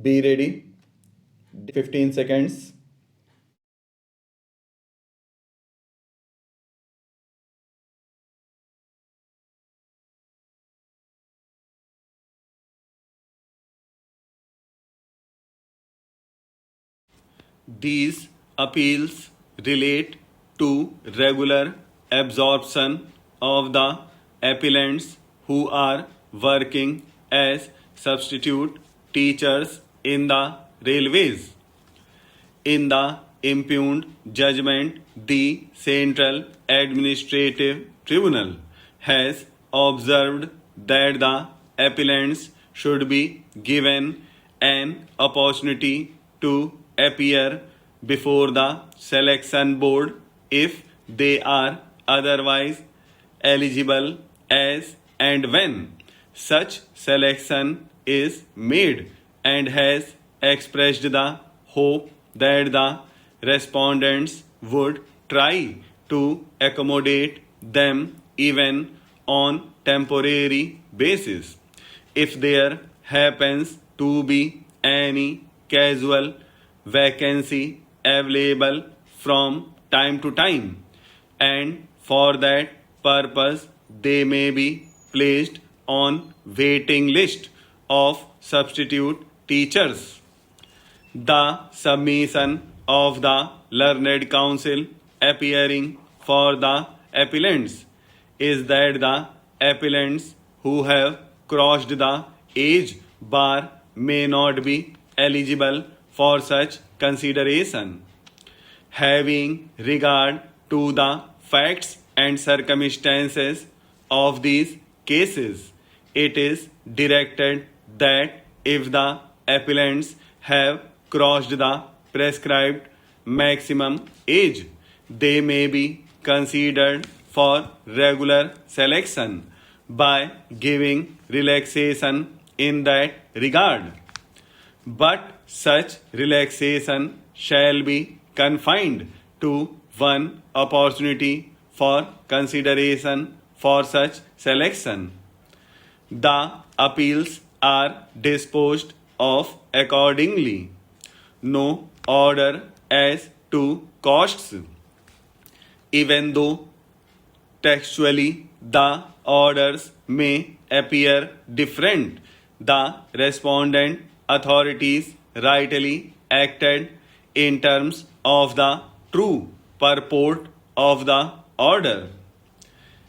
Be ready. 15 seconds. These appeals relate to regular absorption of the appellants who are working as substitute teachers in the railways. In the impugned judgment, the Central Administrative Tribunal has observed that the appellants should be given an opportunity to appear before the selection board if they are otherwise eligible as and when such selection is made, and has expressed the hope that the respondents would try to accommodate them even on temporary basis. If there happens to be any casual vacancy available from time to time, and for that purpose they may be placed on waiting list of substitute teachers. The submission of the learned counsel appearing for the appellants is that the appellants who have crossed the age bar may not be eligible for such consideration. Having regard to the facts and circumstances of these cases, it is directed that if the appellants have crossed the prescribed maximum age, they may be considered for regular selection by giving relaxation in that regard. But such relaxation shall be confined to one opportunity for consideration for such selection. The appeals are disposed of accordingly. No order as to costs. Even though textually the orders may appear different, the respondent authorities rightly acted in terms of the true purport of the order.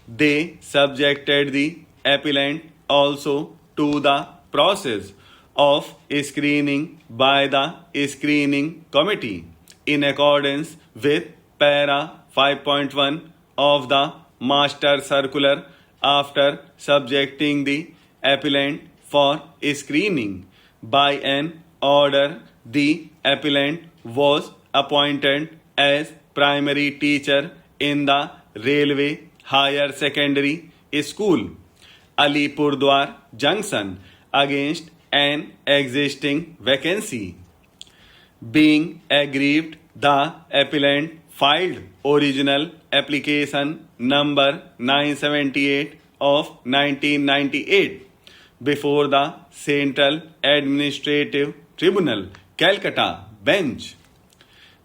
They subjected the appellant also to the process of screening by the screening committee in accordance with para 5.1 of the master circular. After subjecting the appellant for screening by an order, the appellant was appointed as primary teacher in the railway higher secondary school, Alipurdwar Junction, against an existing vacancy. Being aggrieved, the appellant filed original application number 978 of 1998 before the Central Administrative Tribunal, Calcutta bench.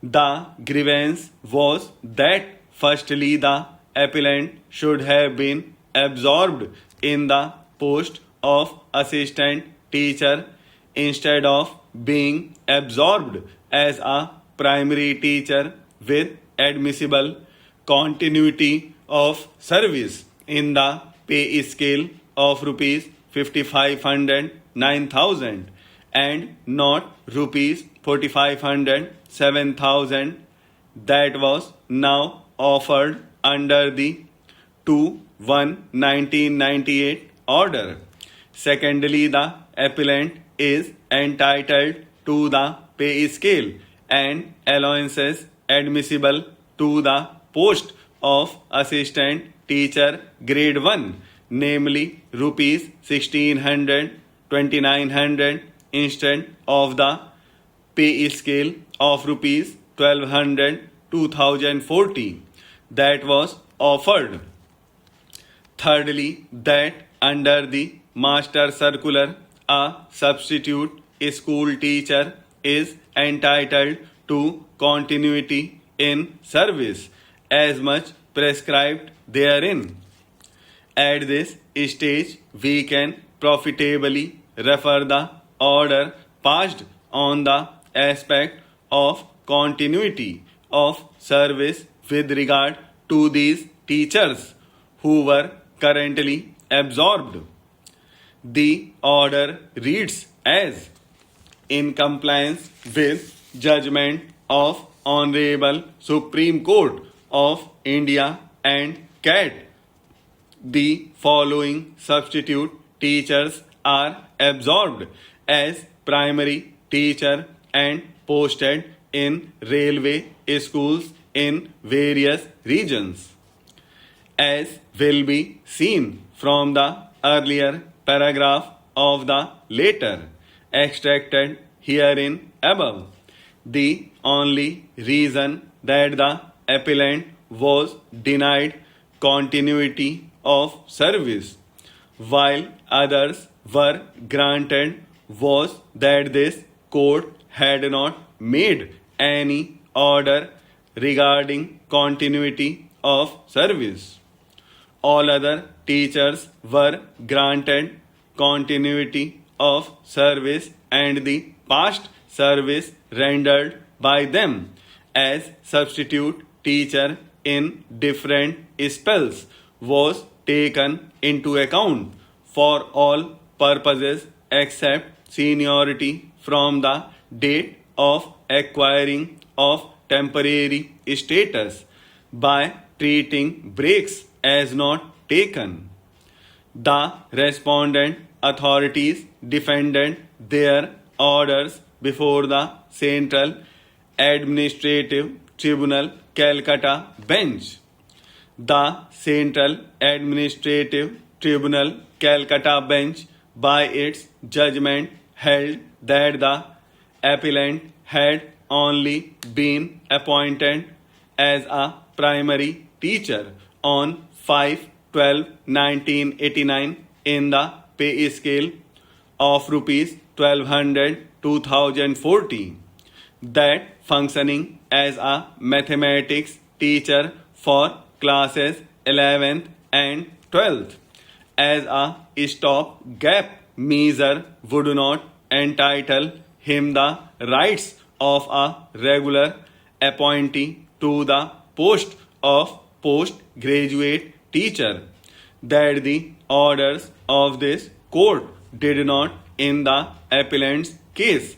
The grievance was that firstly the appellant should have been absorbed in the post of assistant teacher instead of being absorbed as a primary teacher with admissible continuity of service in the pay scale of rupees 5500 9000 and not rupees 4500 7000 that was now offered under the 2/1/1998 order. Secondly, the appellant is entitled to the pay scale and allowances admissible to the post of assistant teacher grade 1, namely rupees 1600 2900 instead of the pay scale of rupees 1200 2040 that was offered. Thirdly, that under the master circular, a substitute school teacher is entitled to continuity in service as much prescribed therein. At this stage, we can profitably refer the order passed on the aspect of continuity of service with regard to these teachers who were currently absorbed. The order reads as, in compliance with judgment of Honorable Supreme Court of India and CAT, the following substitute teachers are absorbed as primary teacher and posted in railway schools in various regions. As will be seen from the earlier paragraph of the later, extracted herein above, the only reason that the appellant was denied continuity of service while others were granted was that this court had not made any order regarding continuity of service. All other teachers were granted continuity of service and the past service rendered by them as substitute teacher in different spells was taken into account for all purposes except seniority from the date of acquiring of temporary status by treating breaks as not taken. The respondent authorities defended their orders before the Central Administrative Tribunal Calcutta bench. The Central Administrative Tribunal Calcutta bench by its judgment held that the appellant had only been appointed as a primary teacher on 5/12/1989 in the pay scale of rupees 1200 2040, that functioning as a mathematics teacher for classes 11th and 12th as a stop-gap measure would not entitle him the rights of a regular appointee to the post of postgraduate teacher, that the orders of this court did not in the appellant's case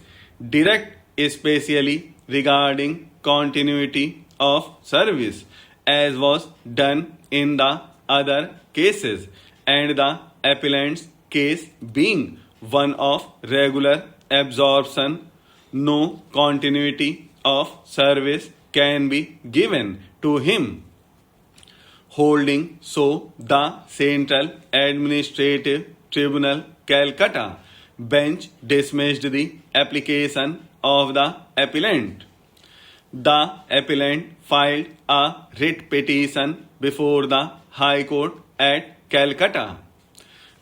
direct especially regarding continuity of service as was done in the other cases, and the appellant's case being one of regular absorption, no continuity of service can be given to him. Holding so, the Central Administrative Tribunal Calcutta bench dismissed the application of the appellant. The appellant filed a writ petition before the High Court at Calcutta.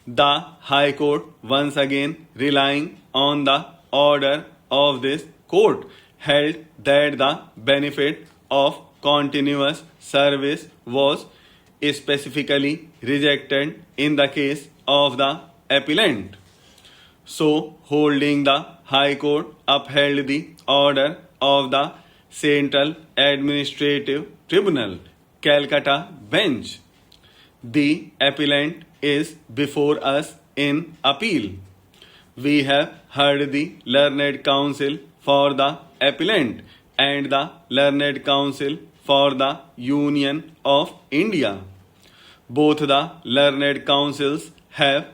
The High Court, once again relying on the order of this court, held that the benefit of continuous service was specifically rejected in the case of the appellant. So, holding, the High Court upheld the order of the Central Administrative Tribunal Calcutta bench. The appellant is before us in appeal. We have heard the Learned Counsel for the appellant and the Learned Counsel for the Union of India. Both the Learned Counsels have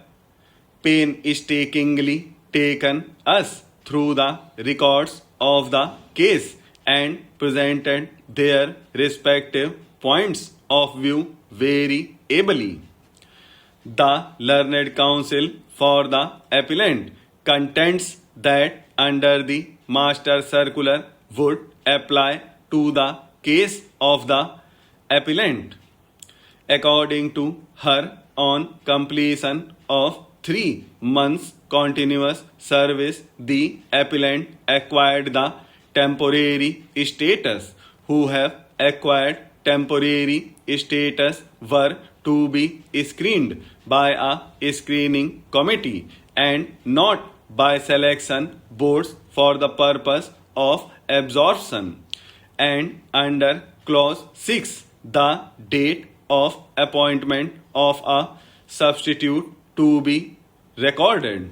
painstakingly taken us through the records of the case and presented their respective points of view very ably. The Learned Counsel for the appellant contends that under the Master Circular would apply to the case of the appellant. According to her, on completion of 3 months continuous service, the appellant acquired the temporary status. Who have acquired temporary status were to be screened by a screening committee and not by selection boards for the purpose of absorption. And under clause 6, the date of appointment of a substitute to be recorded.